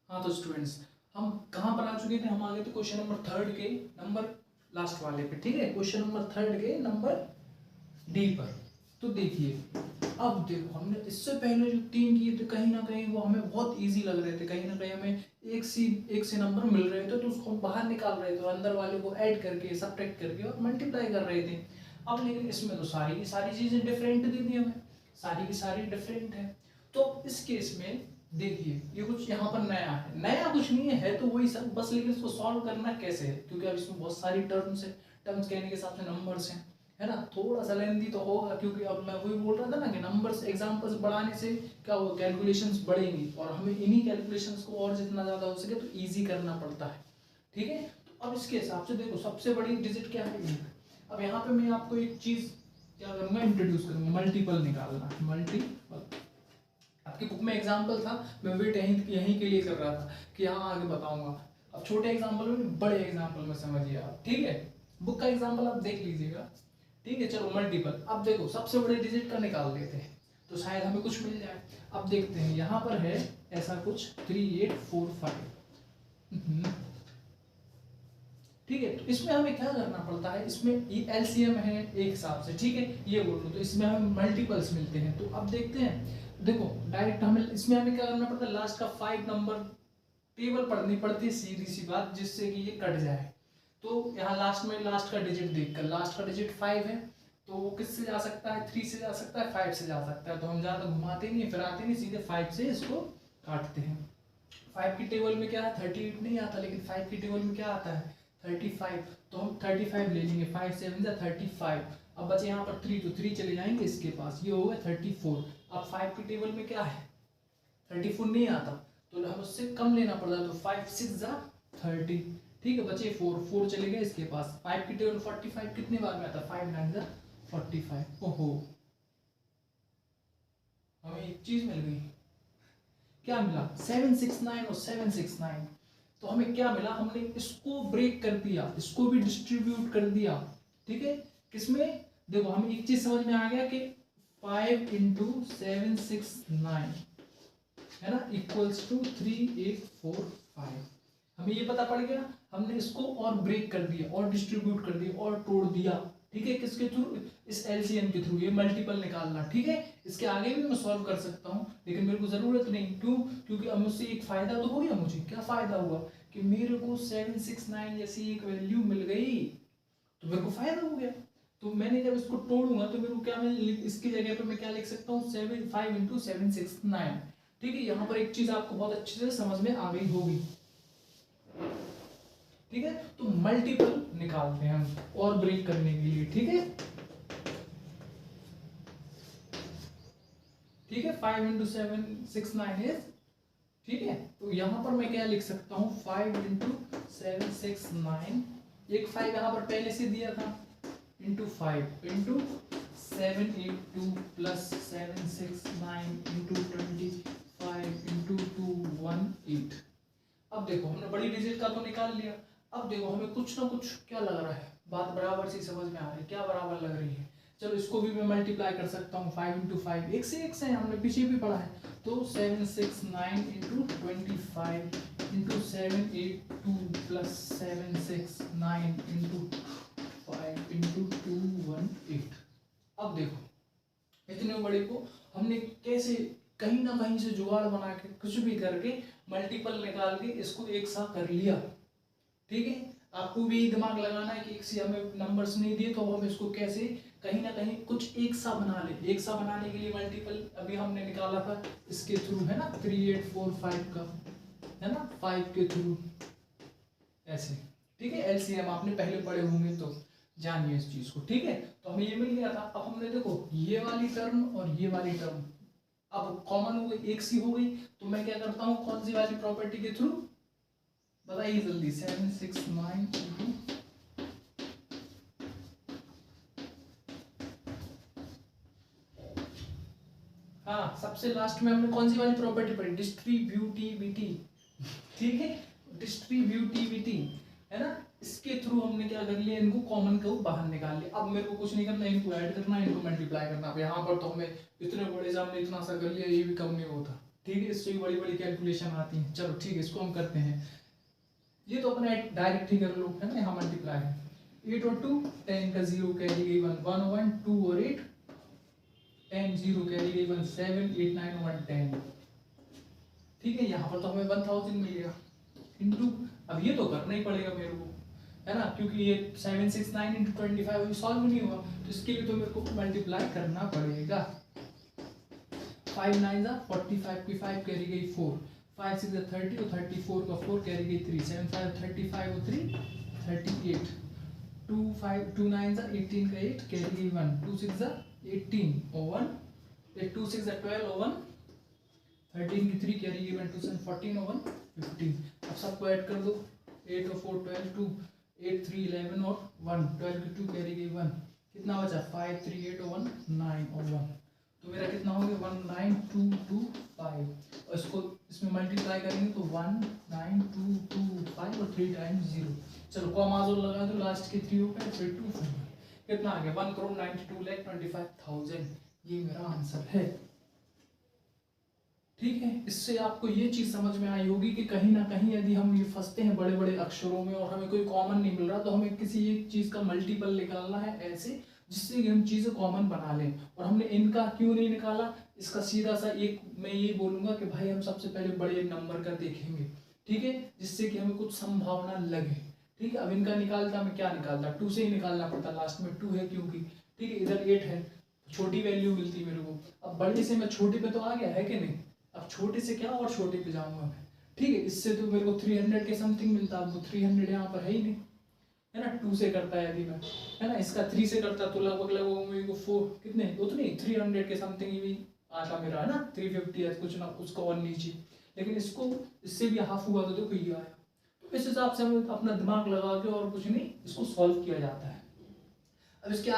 हाँ तो स्टूडेंट्स, हम कहाँ पर आ चुके थे? हम आ गए थे क्वेश्चन नंबर 3 के नंबर लास्ट वाले पे। ठीक है, क्वेश्चन नंबर 3 के नंबर डी पर। तो देखिए, अब देखो हमने इससे पहले जो 3 किए थे कहीं ना कहीं वो हमें बहुत इजी लग रहे थे, कहीं ना कहीं हमें एक से नंबर मिल रहे थे तो उसको हम बाहर निकाल रहे थे और अंदर वाले को ऐड करके सब्ट्रैक्ट करके और मल्टीप्लाई कर रहे थे। अब लेकिन इसमें तो सारी की सारी चीज़ें डिफरेंट दे दी हमें, सारी की सारी डिफरेंट है। तो इस केस में देखिए ये कुछ यहाँ पर नया है, नया कुछ नहीं है तो वही सब बस, लेकिन इसको सॉल्व करना कैसे है, क्योंकि अब इसमें बहुत सारी टर्म्स है, टर्म्स कहने के हिसाब से नंबर्स हैं, है ना। थोड़ा सा लेंदी तो होगा, क्योंकि अब मैं वही बोल रहा था ना कि नंबर्स एग्जांपल्स बढ़ाने से क्या होगा, कैलकुलेशंस बढ़ेंगी और हमें इन्हीं कैलकुलेशंस को और जितना ज़्यादा हो सके तो ईजी करना पड़ता है। ठीक है, तो अब इसके हिसाब से देखो सबसे बड़ी डिजिट क्या है, 1। अब यहाँ पे मैं आपको एक चीज़ क्या करूँगा, इंट्रोड्यूस करूँगा, मल्टीपल निकालना। मल्टीपल आपकी बुक में एग्जाम्पल था, मैं वेट यहीं के लिए कर रहा था कि यहाँ आगे बताऊंगा। अब छोटे एग्जाम्पल में बड़े एग्जाम्पल में समझिए आप। ठीक है, बुक का एग्जाम्पल आप देख लीजिएगा। ठीक है, चलो मल्टीपल। अब देखो सबसे बड़े डिजिट का निकाल लेते हैं तो शायद हमें कुछ मिल जाए। अब देखते हैं, यहाँ पर है ऐसा कुछ 3845। ठीक है, तो इसमें हमें क्या करना पड़ता है, इसमें ये एलसीएम है एक हिसाब से। ठीक है, ये बोल लो, तो इसमें हमें मल्टीपल्स मिलते हैं। तो अब देखते हैं, देखो डायरेक्ट हमें इसमें हमें क्या करना पड़ता है, लास्ट का 5 नंबर टेबल पढ़नी पड़ती है, सीधी सी बात, जिससे कि ये कट जाए। तो यहाँ लास्ट में लास्ट का डिजिट देखकर, लास्ट का डिजिट 5 है तो वो किससे जा सकता है, 3 से जा सकता है, 5 से जा सकता है। तो हम ज़्यादा घुमाते नहीं फिराते नहीं, सीधे 5 से इसको काटते हैं। 5 की टेबल में क्या है, 38 नहीं आता, लेकिन 5 की टेबल में क्या आता है, 35। तो हम 35 ले लेंगे, 5 7 जा 35। अब बचे यहाँ पर 3, तो 3 चले जाएंगे इसके पास, ये हो गया 34। अब 5 की टेबल में क्या है, 34 नहीं आता, तो हम उससे कम लेना पड़ता है, तो 5 6 जा 30। ठीक है, बचे 4 चले गए इसके पास। 5 की टेबल 45 कितने बार में आता है, 5 9 जा 45। ओहो, हमें एक चीज मिल गई। क्या मिला, 769 और 769। तो हमें क्या मिला, हमने इसको ब्रेक कर दिया, इसको भी डिस्ट्रीब्यूट कर दिया। ठीक है, किसमें, देखो हमें एक चीज समझ में आ गया कि 5 इंटू 769 है ना इक्वल्स टू 3845। हमें ये पता पड़ गया, हमने इसको और ब्रेक कर दिया और डिस्ट्रीब्यूट कर दिया और तोड़ दिया। ठीक है, किसके थ्रू, इस एलसीएम के थ्रू, ये मल्टीपल निकालना। ठीक है, इसके आगे भी मैं सॉल्व कर सकता हूँ, लेकिन मेरे को जरूरत नहीं। क्यों, क्योंकि अब मुझसे एक फायदा तो हो गया, मुझे क्या फायदा हुआ कि मेरे को 769 जैसी एक वैल्यू मिल गई, तो मेरे को फायदा हो गया। तो मैंने जब इसको तोड़ूंगा तो मेरे को क्या, मैं इसकी जगह पे मैं क्या लिख सकता हूँ, 5 इंटू 769। ठीक है, यहाँ पर एक चीज आपको बहुत अच्छे से समझ में आ गई होगी। ठीक है, तो मल्टीपल निकालते हैं हम और ब्रेक करने के लिए। ठीक है, ठीक है, 5 इंटू 769 इज, ठीक है, तो यहां पर मैं क्या लिख सकता हूं, 5 इंटू 769, एक 5 यहां पर पहले से दिया था, into 5 into 782 plus 769 into 25 into 218। अब देखो हमने बड़ी डिजिट का तो निकाल लिया। अब देखो हमें कुछ ना कुछ क्या लग रहा है, बात बराबर सी समझ में आ रही है, क्या बराबर लग रही है। चलो इसको भी मैं मल्टीप्लाई कर सकता हूँ, 5 इंटू 5 एक से एक से, हमने पीछे भी पढ़ा है। तो 769 into 25 into 782 plus 769 into 5 into 218। अब देखो इतने बड़े को हमने कैसे कहीं ना कहीं से जुगाड़ बना के कुछ भी करके मल्टीपल निकाल के इसको एक सा कर लिया। ठीक है, आपको भी दिमाग लगाना है कि एक से हमें नंबर्स नहीं दिए तो हम इसको कैसे कहीं ना कहीं कुछ एक सा बना ले। एक सा बनाने के लिए मल्टीपल अभी हमने निकाला था इसके थ्रू, है ना, 3845 का, है ना, 5 के थ्रू ऐसे। ठीक है, एलसीएम आपने पहले पढ़े होंगे तो जानिए इस चीज को। ठीक है, तो हमें ये मिल गया था। अब हमने देखो ये वाली टर्म और ये वाली टर्म अब कॉमन हो गई, एक सी हो गई, तो मैं क्या करता हूँ, कौन सी वाली प्रॉपर्टी के थ्रू, बताइए जल्दी, 769 हाँ, सबसे लास्ट में हमने कौन सी वाली प्रॉपर्टी पढ़ी, डिस्ट्रीब्यूटिविटी। ठीक है, डिस्ट्रीब्यूटिविटी, है ना, इसके थ्रू हमने क्या कर लिया, इनको कॉमन को बाहर निकाल लिया। अब मेरे को कुछ नहीं करना, इनको ऐड करना, इनको मल्टीप्लाई करना। अब यहाँ पर तो हमें इतने बड़े से हमने इतना सा कर लिया, ये भी कम नहीं होता। ठीक है, इससे भी बड़ी बड़ी कैलकुलेशन आती हैं। चलो ठीक है, इसको हम करते हैं। ये तो अपना डायरेक्ट ही कर लो, है ना, यहाँ मल्टीप्लाई है 8 और 2 10 का 0 कैरी गई 1 1 1 2 और 8 10 0 कैरी गई 1 7 8 9 1 10। ठीक है, यहाँ पर तो हमें 1000 मिलेगा इनटू, अब ये तो करना ही पड़ेगा मेरे को, है ना, क्योंकि ये 769 इंटू 25 अभी सॉल्व नहीं हुआ, तो इसके लिए तो मेरे को मल्टीप्लाई करना पड़ेगा। 5 9 45 की 5 कैरी गई 4 5 6 30 और 34 का 4 कैरी गई 3 7 5 35 और 3 38 2 5 2 9 18 का 8 कैरी गई 1 2 6 18 और 1 2 6 12 और 1 13 की 3 कैरी गई 1 2 7 14 और 1 15। अब सबको ऐड कर दो 8 और 4 12 2 8 3 11 और 1 12 की 2 कैरी गई 1 कितना बचा 5 3 8 और 1 9 और 1, तो मेरा कितना हो गया 19225 और इसको इसमें मल्टीप्लाई करेंगे तो 19225 और 3 टाइम्स 0। चलो कॉमाजोल लगा दो, लास्ट के 3 हो गए फिर 2 कितना आ गया 1,92,25,000। ये मेरा आंसर है। ठीक है, इससे आपको ये चीज समझ में आई होगी कि कहीं ना कहीं यदि हम ये फंसते हैं बड़े बड़े अक्षरों में और हमें कोई कॉमन नहीं मिल रहा, तो हमें किसी एक चीज का मल्टीपल निकालना है ऐसे जिससे कि हम चीजें कॉमन बना लें। और हमने इनका क्यों नहीं निकाला, इसका सीधा सा एक मैं ये बोलूंगा कि भाई हम सबसे पहले बड़े नंबर का देखेंगे, ठीक है, जिससे कि हमें कुछ संभावना लगे। ठीक है, अब इनका निकालता मैं क्या निकालता 2 से ही निकालना पड़ता, लास्ट में 2 है क्योंकि, ठीक है, इधर 8 है, छोटी वैल्यू मिलती मेरे को। अब बड़े से मैं छोटे पे तो आ गया है कि नहीं, अब छोटे से क्या और छोटे पे जाऊंगा मैं। ठीक है, इससे तो मेरे को 300 के समथिंग मिलता, अब वो 300 यहाँ पर है ही नहीं, है ना। 2 से करता है यदि मैं, है ना, इसका 3 से करता तो लगभग मेरे को 4 कितने उतने 300 के समथिंग ही आता मेरा, है ना, 350 है कुछ ना उसका और नीचे, लेकिन इसको इससे भी हाफ हुआ तो देखो ये आया। तो इस हिसाब से हमें अपना दिमाग लगा के और कुछ नहीं इसको सॉल्व किया जाता है। अब इसके आगे